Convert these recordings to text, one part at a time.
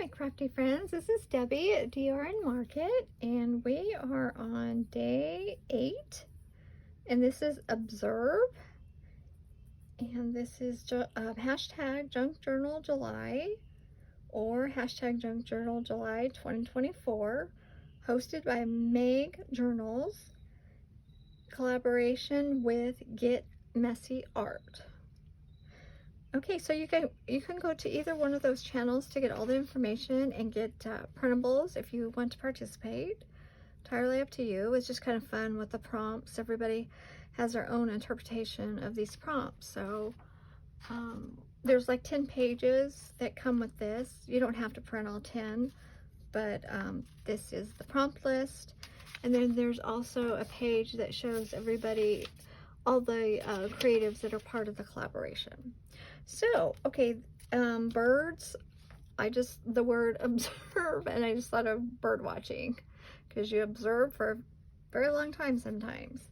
my crafty friends, this is Debbie at DRN Market, and we are on day 8, and this is Observe, and this is hashtag Junk Journal July, or hashtag Junk Journal July 2024, hosted by Meg Journals, collaboration with Get Messy Art. Okay, so you can go to either one of those channels to get all the information and get printables if you want to participate. Entirely up to you. It's just kind of fun with the prompts. Everybody has their own interpretation of these prompts. So there's like 10 pages that come with this. You don't have to print all 10, but this is the prompt list. And then there's also a page that shows everybody, all the creatives that are part of the collaboration. So, okay, birds, the word observe, and I just thought of bird watching, because you observe for a very long time sometimes.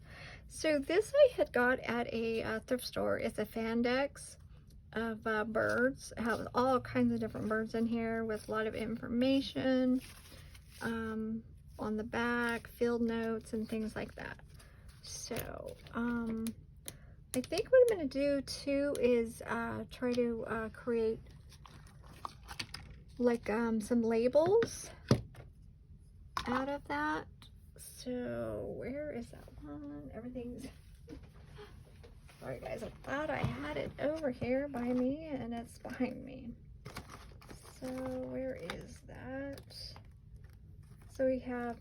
So this I had got at a thrift store. It's a FANDEX of birds. It has all kinds of different birds in here with a lot of information on the back, field notes, and things like that. So, I think what I'm going to do too is try to create like some labels out of that. So where is that one? Everything's, sorry guys, I thought I had it over here by me and it's behind me. So where is that? So we have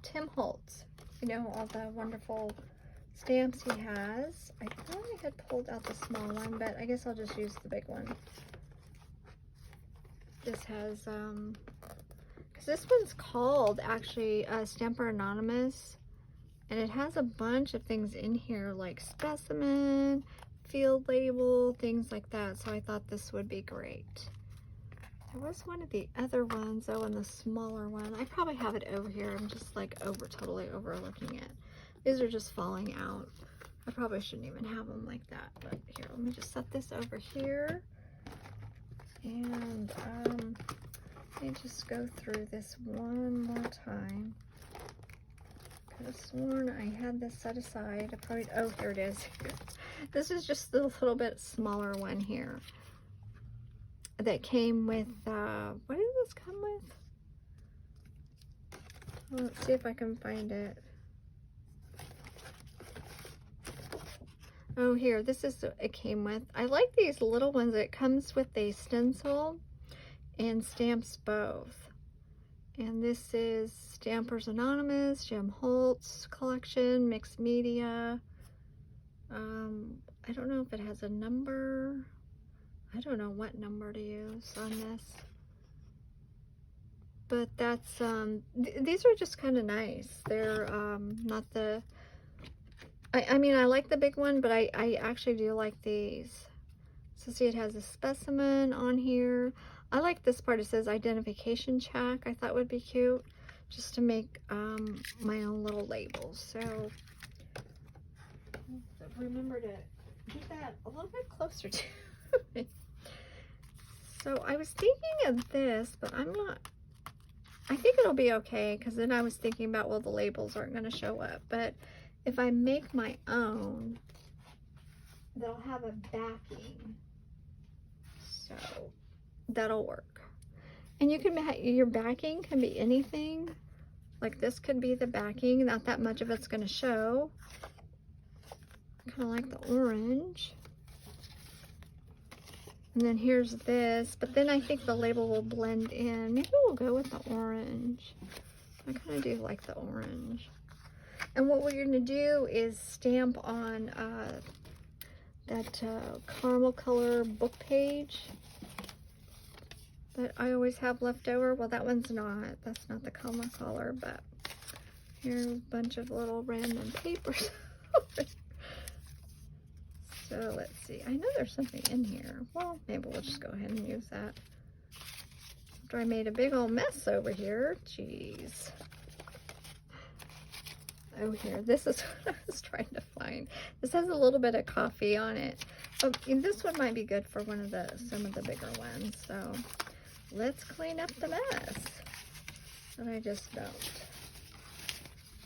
Tim Holtz. You know, all the wonderful stamps he has. I thought I had pulled out the small one, but I guess I'll just use the big one. This has, because this one's called actually Stamper Anonymous, and it has a bunch of things in here like specimen, field label, things like that. So I thought this would be great. There was one of the other ones, though, and the smaller one. I probably have it over here. I'm just like totally overlooking it. These are just falling out. I probably shouldn't even have them like that. But here, let me just set this over here. And let me just go through this one more time. Could have sworn I had this set aside. I probably, oh, here it is. This is just the little bit smaller one here that came with, what did this come with? Well, let's see if I can find it. Oh, here, this is, it came with. I like these little ones. It comes with a stencil and stamps both. And this is Stampers Anonymous, Tim Holtz collection, mixed media. I don't know if it has a number. I don't know what number to use on this, but that's these are just kind of nice. They're not the, I mean, I like the big one, but I actually do like these. So see, it has a specimen on here. I like this part. It says identification check. I thought would be cute, just to make my own little labels. So remember to get that a little bit closer to me. So I was thinking of this, but I'm not, I think it'll be okay, because then I was thinking about, well, the labels aren't going to show up. But if I make my own, they'll have a backing. So that'll work. And you can, your backing can be anything. Like this could be the backing. Not that much of it's going to show. Kind of like the orange. And then here's this, but then I think the label will blend in. Maybe we'll go with the orange. I kind of do like the orange. And what we're going to do is stamp on that caramel color book page that I always have left over. Well, that one's not. That's not the caramel color, but here's a bunch of little random papers. So let's see. I know there's something in here. Well, maybe we'll just go ahead and use that. After I made a big old mess over here. Jeez. Oh, here, this is what I was trying to find. This has a little bit of coffee on it. Oh, and this one might be good for some of the bigger ones. So let's clean up the mess that I just dumped.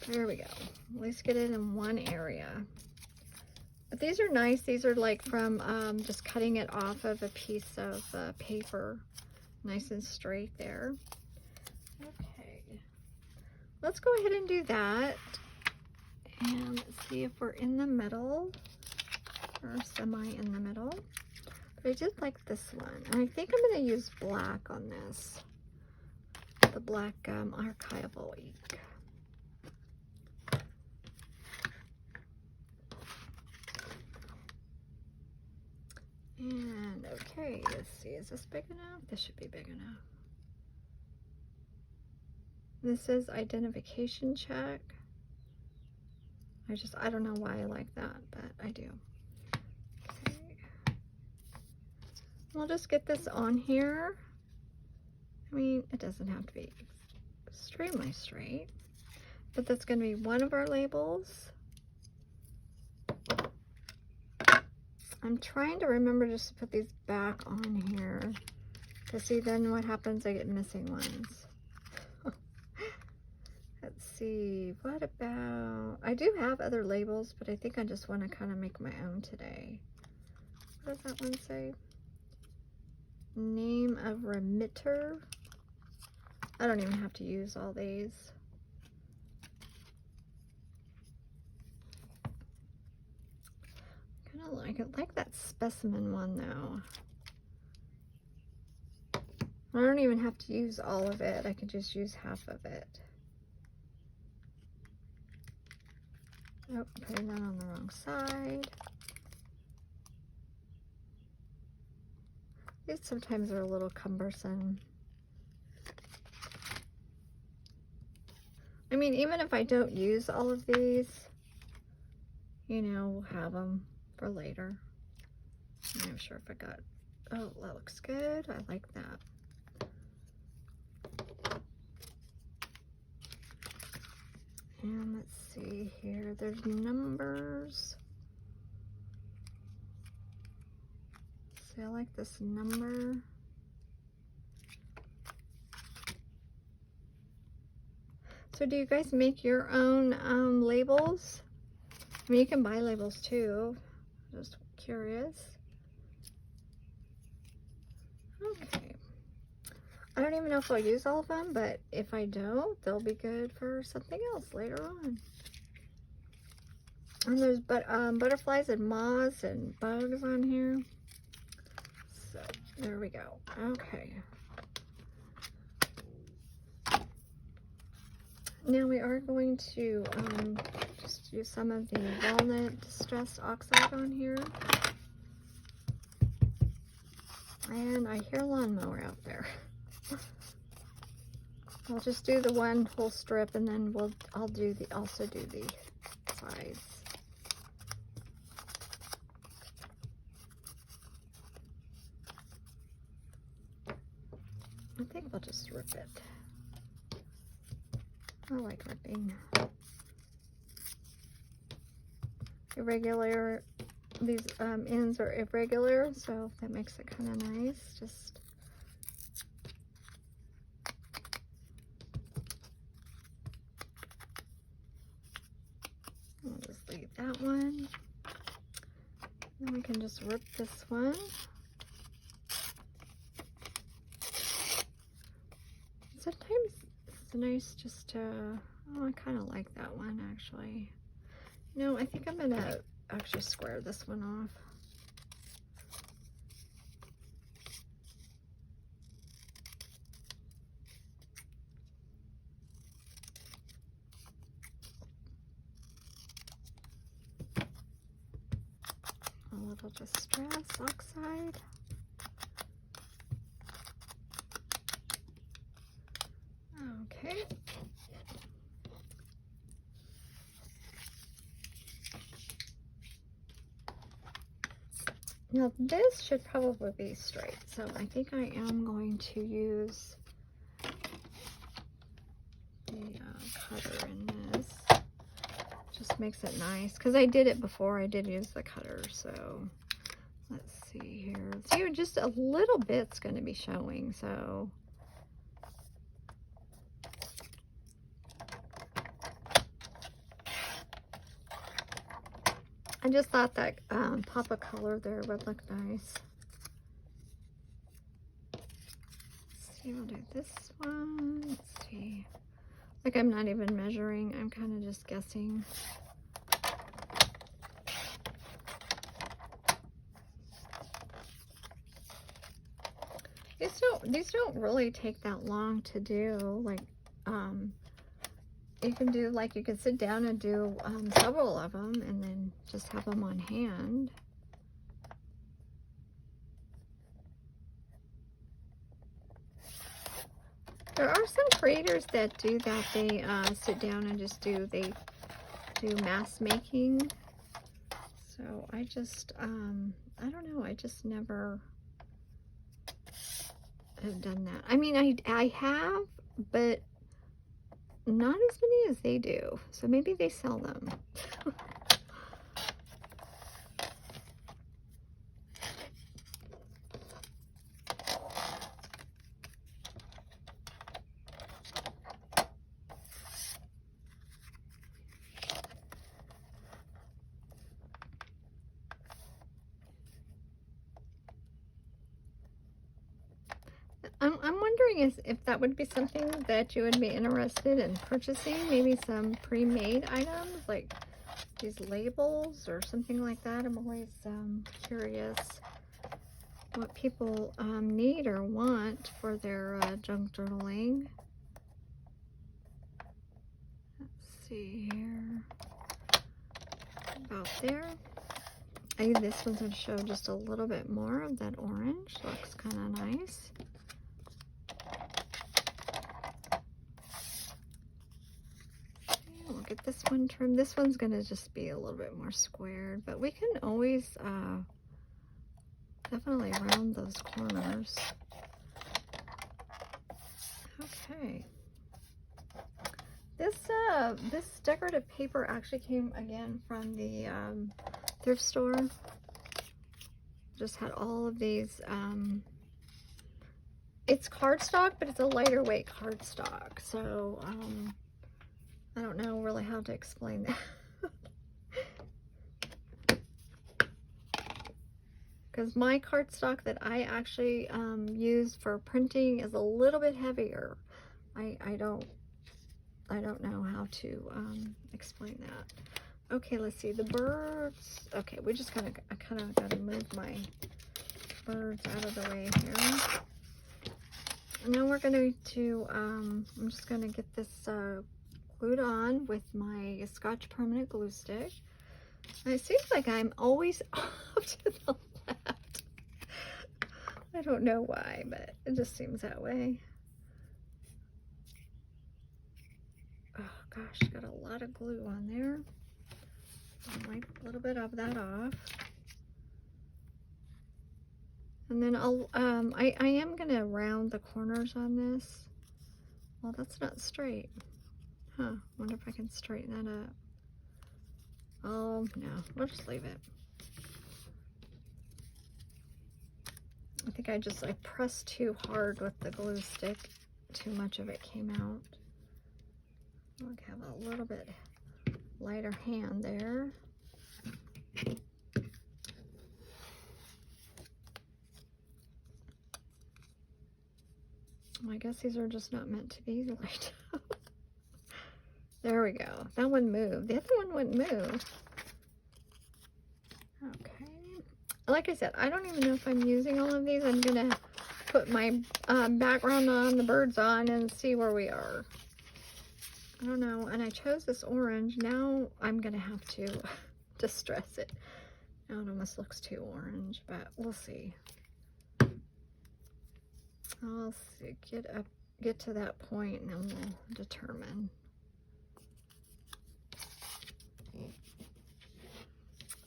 There we go. At least get it in one area. But these are nice. These are like from just cutting it off of a piece of paper. Nice and straight there. Okay. Let's go ahead and do that. And see if we're in the middle or semi in the middle. But I did like this one. And I think I'm going to use black on this. The black archival ink. And okay, let's see, is this big enough? This should be big enough. This is identification check. I don't know why I like that, but I do. Okay. We'll just get this on here. I mean, it doesn't have to be extremely straight, but that's going to be one of our labels. I'm trying to remember just to put these back on here, to see then what happens. I get missing ones. Let's see, what about, I do have other labels, but I think I just want to kind of make my own today. What does that one say? Name of remitter. I don't even have to use all these. I like that specimen one though. I don't even have to use all of it. I could just use half of it. Oh, putting that on the wrong side. These sometimes are a little cumbersome. I mean, even if I don't use all of these, you know, we'll have them for later. I'm not sure if I got, oh, that looks good. I like that. And let's see here, there's numbers. See, I like this number. So do you guys make your own labels? I mean, you can buy labels too. Just curious. Okay. I don't even know if I'll use all of them, but if I don't, they'll be good for something else later on. And there's butterflies and moths and bugs on here. So there we go. Okay. Now we are going to just use some of the walnut distressed oxide on here. And I hear a lawnmower out there. I'll just do the one whole strip, and then I'll also do the sides. I think we'll just rip it. I like ripping. Irregular, these ends are irregular, so that makes it kind of nice. Just I'll just leave that one. Then we can just rip this one. Sometimes it's nice just to, oh, I kind of like that one actually. No, I think I'm gonna actually square this one off. A little distress oxide. Okay. Now this should probably be straight, so I think I am going to use the cutter in this. makes it nice. Because I did it before. I did use the cutter. So let's see here. See, just a little bit's going to be showing. So I just thought that pop of color there would look nice. Let's see, we'll do this one. Let's see. Like, I'm not even measuring. I'm kind of just guessing. These don't really take that long to do. Like, you can do, like, you can sit down and do several of them and then just have them on hand. There are some creators that do that. They sit down and just do mask making. So I just, I don't know. I just never have done that. I mean, I have, but not as many as they do. So maybe they sell them. I'm wondering if that would be something that you would be interested in purchasing. Maybe some pre-made items, like these labels or something like that. I'm always curious what people need or want for their junk journaling. Let's see here. About there. I think this one's going to show just a little bit more of that orange. Looks kind of nice. We'll get this one trimmed. This one's going to just be a little bit more squared, but we can always definitely round those corners. Okay. This decorative paper actually came again from the thrift store. Just had all of these. It's cardstock, but it's a lighter weight cardstock. So I don't know really how to explain that. Because my cardstock that I actually use for printing is a little bit heavier. I don't know how to explain that. Okay, let's see, the birds. Okay, we just kind of got to move my birds out of the way here. And now we're going to, I'm just going to get this glued on with my Scotch permanent glue stick. And it seems like I'm always off to the left. I don't know why, but it just seems that way. Oh gosh, got a lot of glue on there. I'll wipe a little bit of that off. And then I'll, I am gonna round the corners on this. Well, that's not straight. Huh, wonder if I can straighten that up. Oh, no, we'll just leave it. I think I pressed too hard with the glue stick. Too much of it came out. I'll have a little bit lighter hand there. I guess these are just not meant to be light. There we go. That one moved. The other one wouldn't move. Okay. Like I said, I don't even know if I'm using all of these. I'm going to put my background on, the birds on, and see where we are. I don't know. And I chose this orange. Now I'm going to have to distress it. Now it almost looks too orange, but we'll see. I'll see, get to that point and then we'll determine.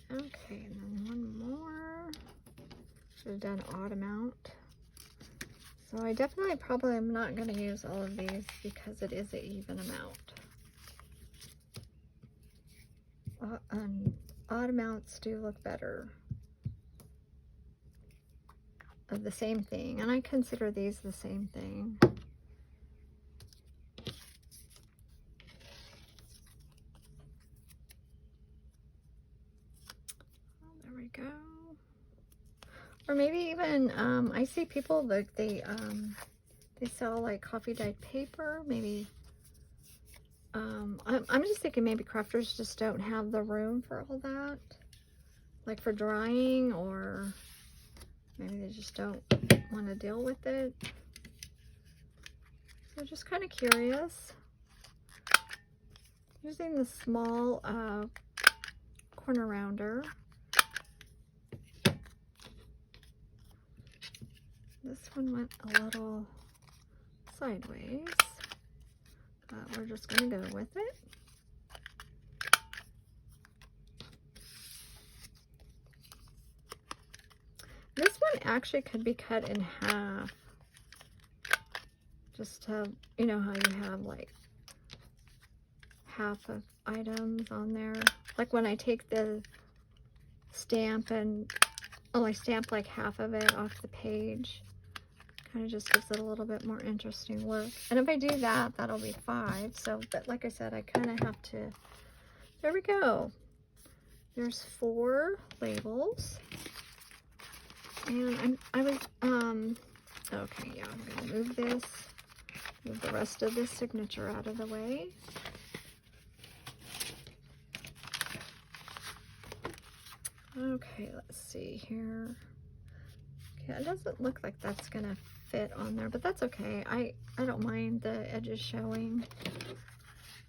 Okay, and then one more. Should have done odd amount. So I definitely probably am not going to use all of these because it is an even amount. odd amounts do look better of the same thing, and I consider these the same thing. There we go. Or maybe even I see people like they sell like coffee dyed paper. Maybe I'm just thinking maybe crafters just don't have the room for all that, like for drying, or maybe they just don't want to deal with it. So just kind of curious. Using the small corner rounder. This one went a little sideways, but we're just going to go with it. This one actually could be cut in half, just to, you know how you have like half of items on there. Like when I take the stamp and only stamp like half of it off the page, kind of just gives it a little bit more interesting look. And if I do that, that'll be 5. So, but like I said, I kind of have to, there we go. There's 4 labels. And okay, yeah, I'm gonna move the rest of this signature out of the way. Okay, let's see here. Okay, it doesn't look like that's gonna fit on there, but that's okay. I don't mind the edges showing.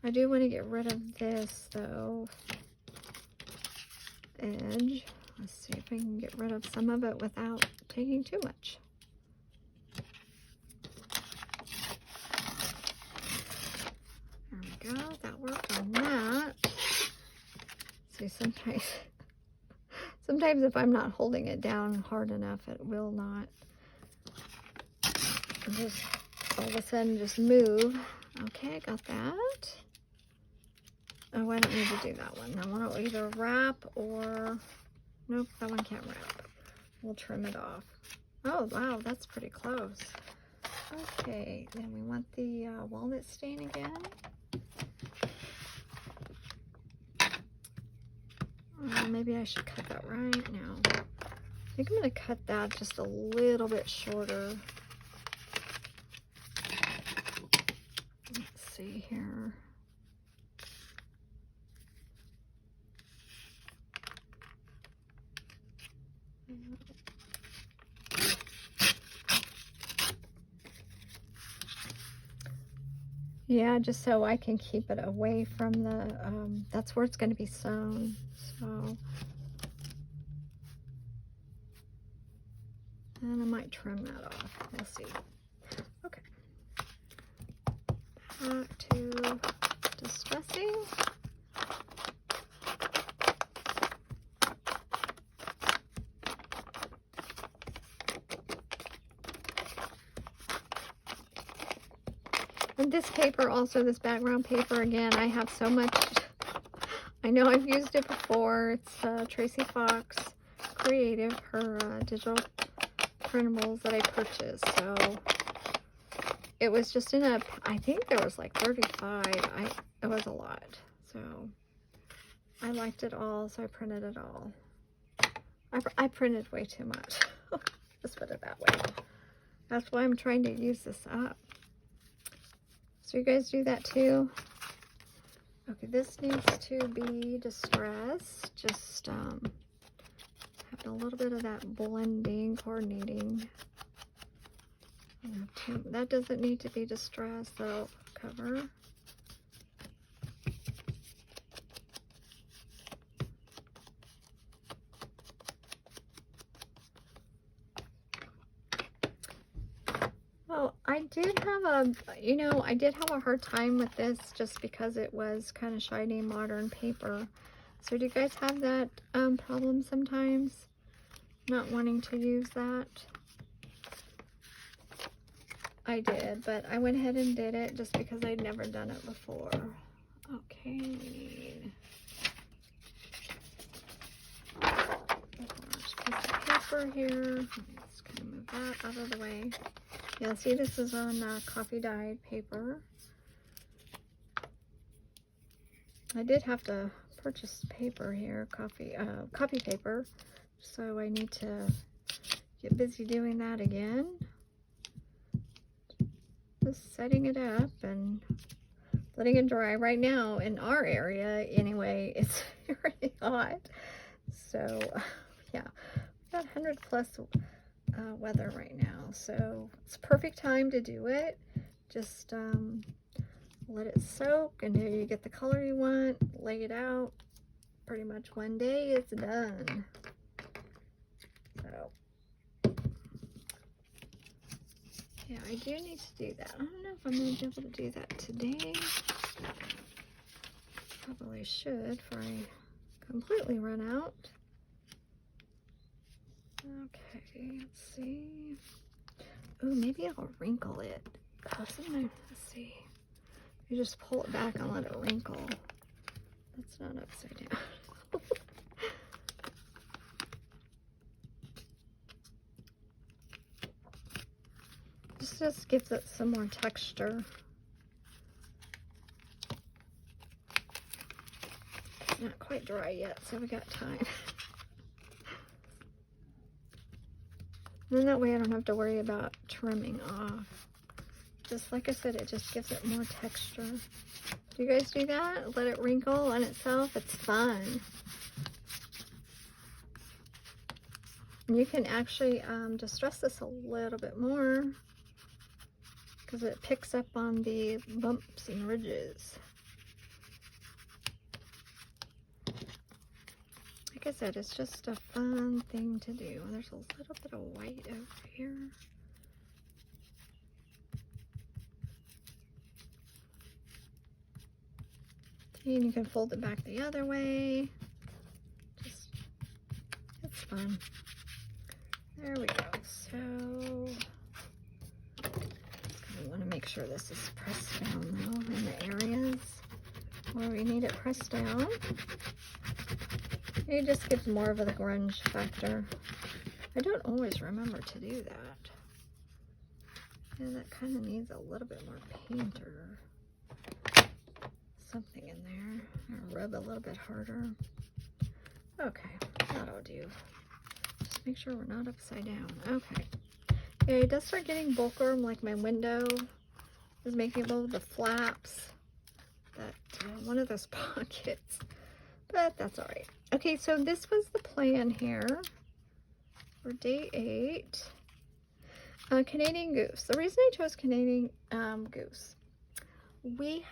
I do want to get rid of this though. Edge. Let's see if I can get rid of some of it without taking too much. There we go. That worked on that. See, sometimes if I'm not holding it down hard enough, it will not just all of a sudden just move. Okay, I got that. Oh, I don't need to do that one. I want to either wrap or, nope, that one can't wrap. We'll trim it off. Oh, wow, that's pretty close. Okay, then we want the walnut stain again. Maybe I should cut that right now. I think I'm going to cut that just a little bit shorter. Let's see here. Yeah, just so I can keep it away from the, that's where it's going to be sewn. So, and I might trim that off. We'll see. Okay. Back to distressing. And this paper, also this background paper, again, I have so much. I know I've used it before. It's Tracy Fox Creative, her digital printables that I purchased. So it was just in a, I think there was like 35. It was a lot. So I liked it all, so I printed it all. I printed way too much. Let's put it that way. That's why I'm trying to use this up. So you guys do that too? Okay, this needs to be distressed. Just having a little bit of that blending, coordinating. That doesn't need to be distressed, that'll cover. Oh, I did have I did have a hard time with this just because it was kind of shiny modern paper. So do you guys have that problem sometimes? Not wanting to use that? I did, but I went ahead and did it just because I'd never done it before. Okay, we need paper here. Let's kind of move that out of the way. Yeah, see, this is on coffee dyed paper. I did have to purchase paper here, copy paper, so I need to get busy doing that again. Just setting it up and letting it dry. Right now in our area anyway, it's really hot, so yeah, we've got 100+ weather right now, so it's a perfect time to do it. Just let it soak, and there you get the color you want. Lay it out. Pretty much one day it's done. So yeah, I do need to do that. I don't know if I'm going to be able to do that today. Probably should before I completely run out. Okay, let's see. Oh, maybe I'll wrinkle it. Sometimes, let's see. You just pull it back and let it wrinkle. That's not upside down. This just gives it some more texture. Not quite dry yet, so we got time. Then that way I don't have to worry about trimming off. Just like I said, it just gives it more texture. Do you guys do that? Let it wrinkle on itself? It's fun. And you can actually distress this a little bit more because it picks up on the bumps and ridges. Like I said, it's just a fun thing to do. There's a little bit of white over here. And you can fold it back the other way. Just, it's fun. There we go. So, I want to make sure this is pressed down though in the areas where we need it pressed down. It just gives more of a grunge factor. I don't always remember to do that. Yeah, that kind of needs a little bit more paint or something in there. I'll rub a little bit harder. Okay, that'll do. Just make sure we're not upside down. Okay. Yeah, it does start getting bulkier, like my window is making a little of the flaps. That one of those pockets, but that's all right. Okay, so this was the plan here for day 8. Canadian goose. The reason I chose Canadian goose, we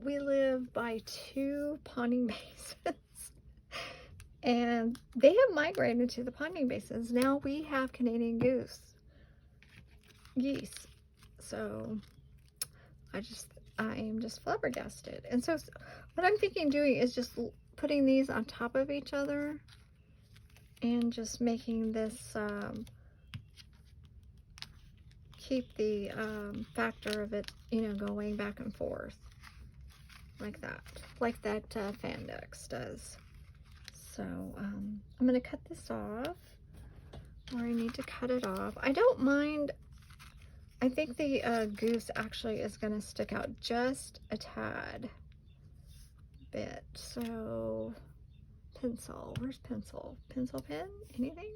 live by 2 ponding basins, and they have migrated to the ponding basins. Now we have Canadian geese. So I am just flabbergasted. And so what I'm thinking doing is just putting these on top of each other and just making this keep the factor of it, you know, going back and forth like that FANDEX does. So I'm gonna cut this off where I need to cut it off. I don't mind. I think the goose actually is gonna stick out just a tad bit. So pencil, where's pencil? Pencil pen, anything?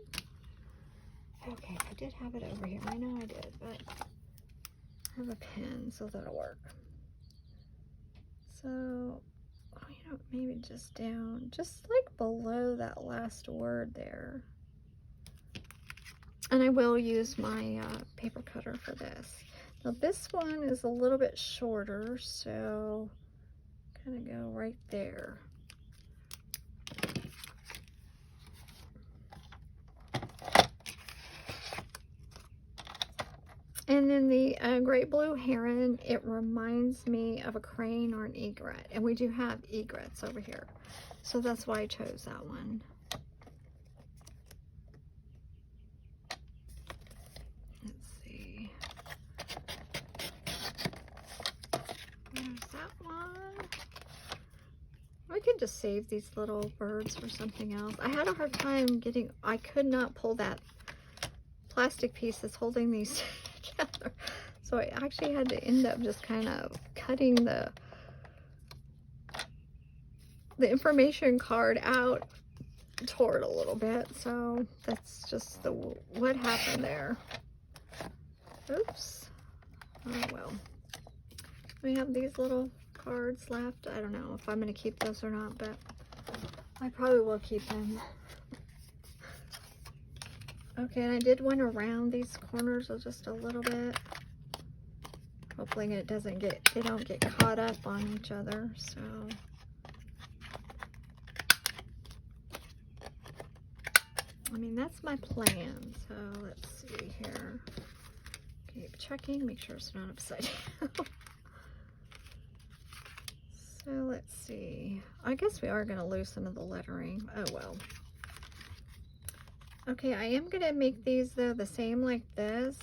Okay, I did have it over here. I know I did, but I have a pen, so that'll work. So, you know, maybe just down, just like below that last word there. And I will use my paper cutter for this. Now this one is a little bit shorter, so kind of go right there. And then the great blue heron, it reminds me of a crane or an egret. And we do have egrets over here. So that's why I chose that one. Let's see. There's that one. We could just save these little birds for something else. I had a hard time getting, I could not pull that plastic piece that's holding these together. So I actually had to end up just kind of cutting the information card out, tore it a little bit. So that's just what happened there. Oops. Oh well. We have these little cards left. I don't know if I'm going to keep those or not, but I probably will keep them. Okay, and I did one around these corners just a little bit. Hopefully it doesn't get, they don't get caught up on each other. So I mean, that's my plan. So let's see here. Keep checking, make sure it's not upside down. So let's see. I guess we are going to lose some of the lettering. Oh well. Okay, I am going to make these though the same like this,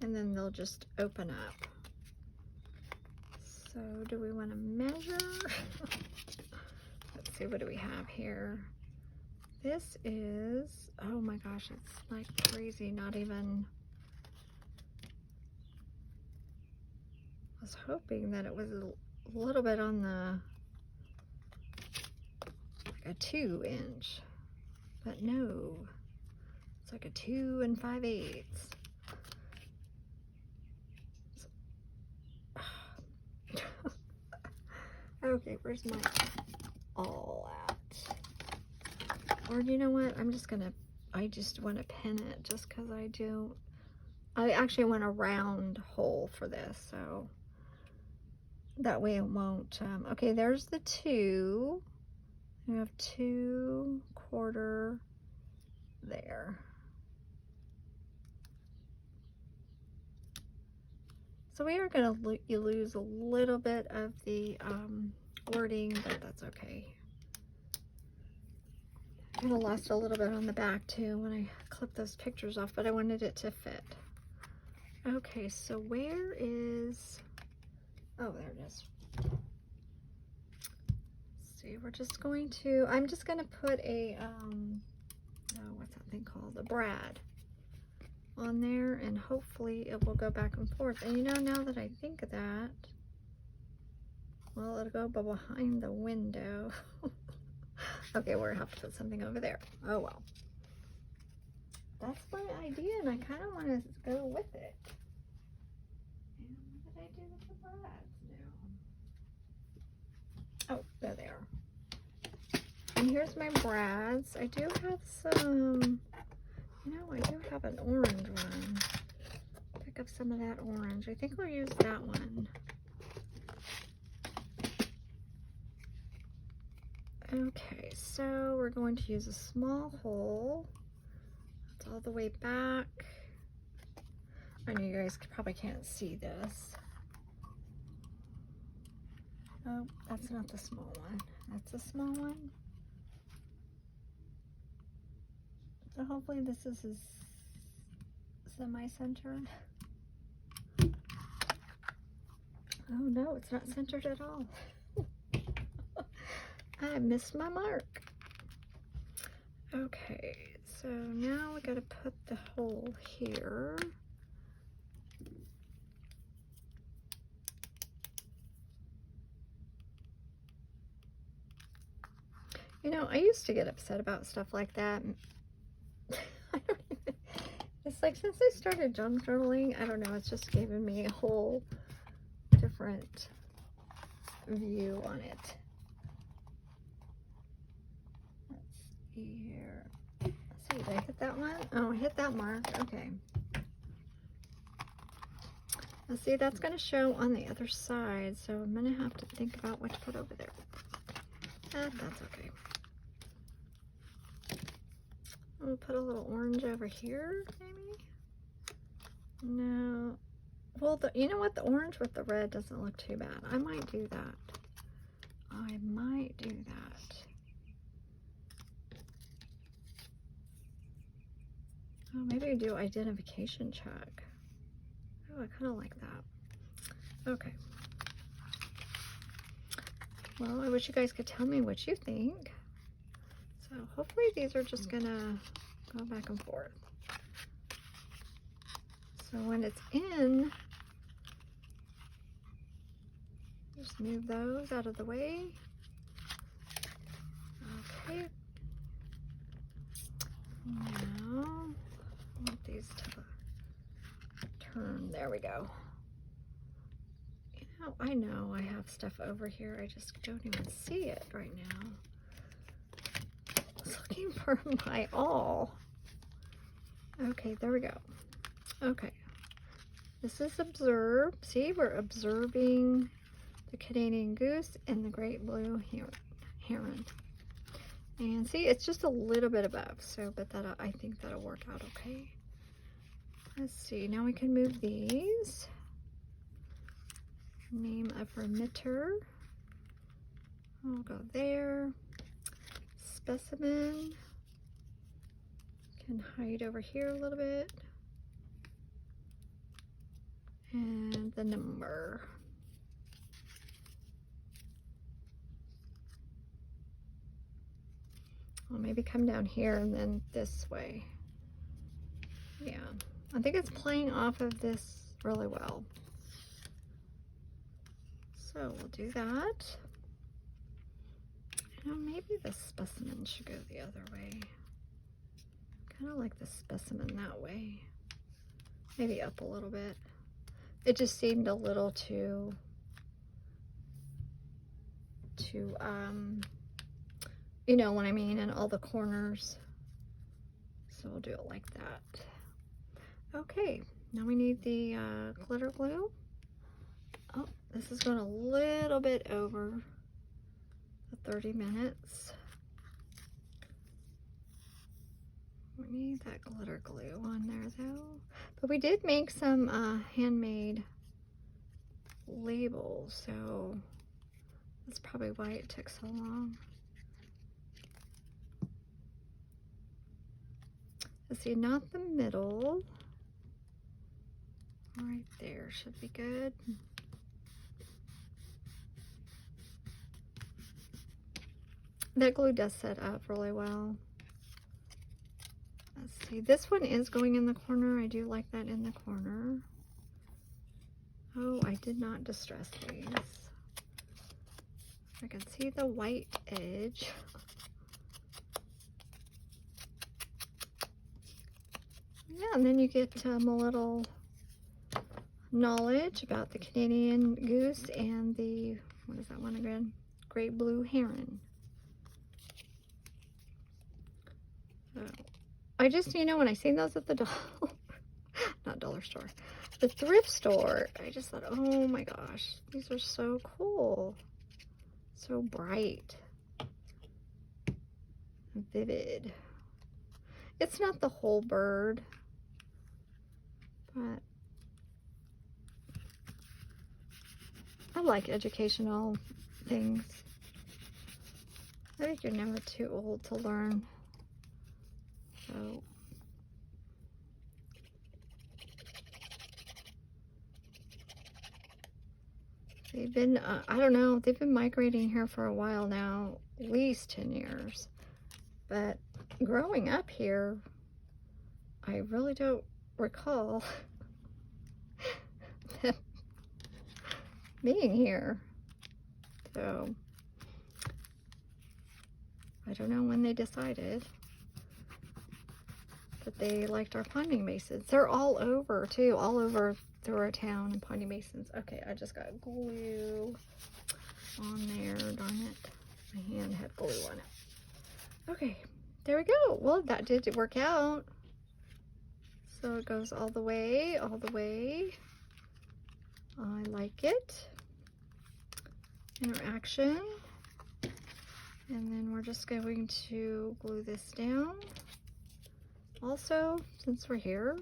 and then they'll just open up. So do we want to measure? Let's see, what do we have here? This is, oh my gosh, it's like crazy, not even, I was hoping that it was a little bit on the, like a 2-inch, but no, it's like a 2 5/8. Okay, where's my all at? Or you know what, I just want to pin it just because I actually want a round hole for this, so that way it won't, okay, there's the 2. We have 2/4 there. So we are going to lose a little bit of the wording, but that's okay. I kind of lost a little bit on the back too when I clipped those pictures off, but I wanted it to fit. Okay, so where is, oh, there it is. Let's see, we're just going to, I'm just going to put a, oh, what's that thing called? A brad on there, and hopefully it will go back and forth. And you know, now that I think of that, well, it'll go behind the window. Okay, we're gonna have to put something over there. Oh well. That's my idea, and I kind of want to go with it. And what did I do with the brads now? Oh, there they are. And here's my brads. I do have some, you know, I do have an orange one. Pick up some of that orange. I think we'll use that one. Okay, so we're going to use a small hole. It's all the way back. I know you guys probably can't see this. Oh, that's not the small one. That's the small one. So hopefully this is semi-centered. Oh no, it's not centered at all. I missed my mark. Okay, so now we got to put the hole here. You know, I used to get upset about stuff like that. I don't even, it's like since I started junk journaling, I don't know, it's just given me a whole different view on it. Here. Let's see, did I hit that one? Oh, I hit that mark. Okay. Now see, that's going to show on the other side, so I'm going to have to think about what to put over there. That's okay. I'm going to put a little orange over here, maybe? No. Well, you know what? The orange with the red doesn't look too bad. I might do that. I might do that. Oh, maybe I do identification check. Oh, I kind of like that. Okay. Well, I wish you guys could tell me what you think. So hopefully these are just gonna go back and forth. So when it's in, just move those out of the way. Okay. Now, I want these to turn. There we go. You know, I know I have stuff over here. I just don't even see it right now. I was looking for my awl. Okay, there we go. Okay. This is observe. See, we're observing the Canadian goose and the great blue heron. And see, it's just a little bit above, so, but that I think that'll work out okay. Let's see, now we can move these. Name of remitter. I'll go there. Specimen. Can hide over here a little bit. And the number. I'll maybe come down here and then this way. Yeah, I think it's playing off of this really well. So we'll do that. You know, maybe the specimen should go the other way. Kind of like the specimen that way. Maybe up a little bit. It just seemed a little too you know what I mean, in all the corners. So we'll do it like that. Okay, now we need the glitter glue. Oh, this is going a little bit over the 30 minutes. We need that glitter glue on there though. But we did make some handmade labels, so that's probably why it took so long. Let's see, not the middle. Right there should be good. That glue does set up really well. Let's see, this one is going in the corner. I do like that in the corner. Oh, I did not distress these. I can see the white edge. Yeah, and then you get a little knowledge about the Canadian goose and the, what is that one again? Great blue heron. So, I just, you know, when I seen those at the not dollar store, the thrift store, I just thought, oh my gosh, these are so cool. So bright. Vivid. It's not the whole bird, but I like educational things. I think you're never too old to learn. So they've been, I don't know, they've been migrating here for a while now, at least 10 years. But growing up here, I really don't recall them being here. So I don't know when they decided that they liked our ponding masons. They're all over too, all over through our town and ponding masons. Okay, I just got glue on there, darn it. My hand had glue on it. Okay, there we go. Well, that did work out. So it goes all the way, all the way. I like it. Interaction. And then we're just going to glue this down. Also, since we're here,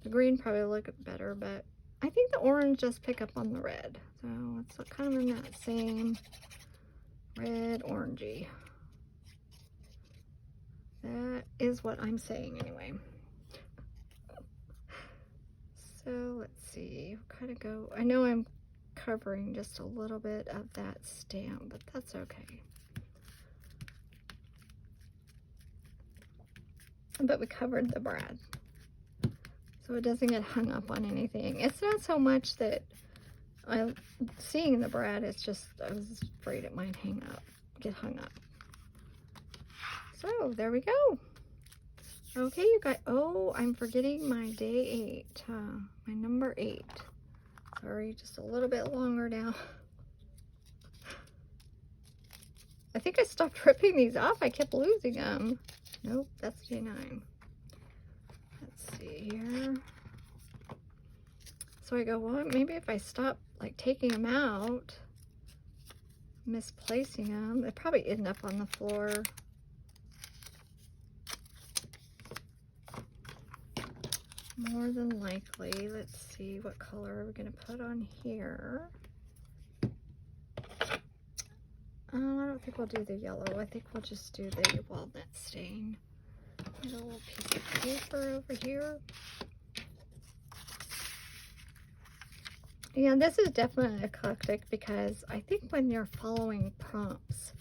the green probably look better, but I think the orange just pick up on the red. So it's kind of in that same red orangey. That is what I'm saying anyway. So let's see, kind of go, I know I'm covering just a little bit of that stamp, but that's okay. But we covered the brad, so it doesn't get hung up on anything. It's not so much that I'm seeing the brad, it's just I was afraid it might get hung up. So there we go. Okay, you guys. Oh, I'm forgetting my day 8, my number 8. Sorry, just a little bit longer now. I think I stopped ripping these off. I kept losing them. Nope, that's day 9. Let's see here. So I go, well, maybe if I stop like taking them out, misplacing them, they probably end up on the floor. More than likely. Let's see, what color are we going to put on here? I don't think we'll do the yellow. I think we'll just do the walnut stain. Get a little piece of paper over here. Yeah, this is definitely eclectic because I think when you're following prompts,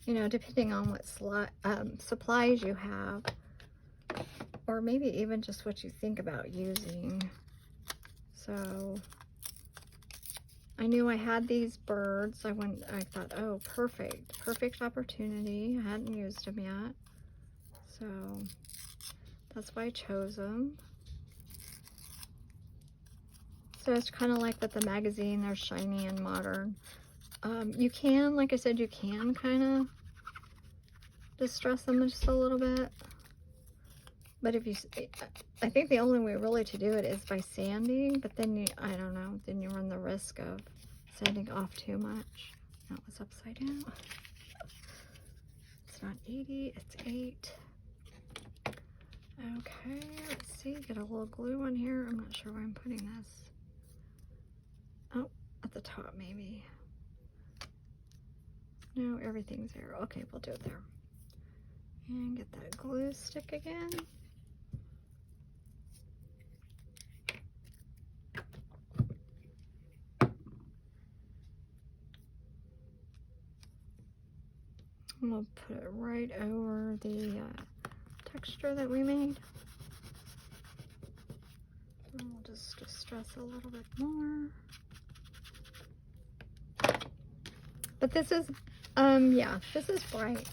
you know, depending on what supplies you have, or maybe even just what you think about using. So I knew I had these birds. I thought, oh, perfect opportunity. I hadn't used them yet, so that's why I chose them. So it's kind of like with the magazine, they're shiny and modern. You can, like I said, you can kind of distress them just a little bit. But if you, I think the only way really to do it is by sanding, but then I don't know, then you run the risk of sanding off too much. That was upside down. It's not 80, it's 8. Okay, let's see, get a little glue on here. I'm not sure where I'm putting this. Oh, at the top maybe. No, everything's there. Okay, we'll do it there. And get that glue stick again. And we'll put it right over the texture that we made. And we'll just distress a little bit more. But this is, yeah, this is bright,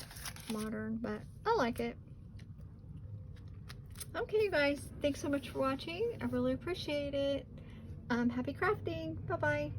modern, but I like it. Okay, you guys, thanks so much for watching. I really appreciate it. Happy crafting. Bye-bye.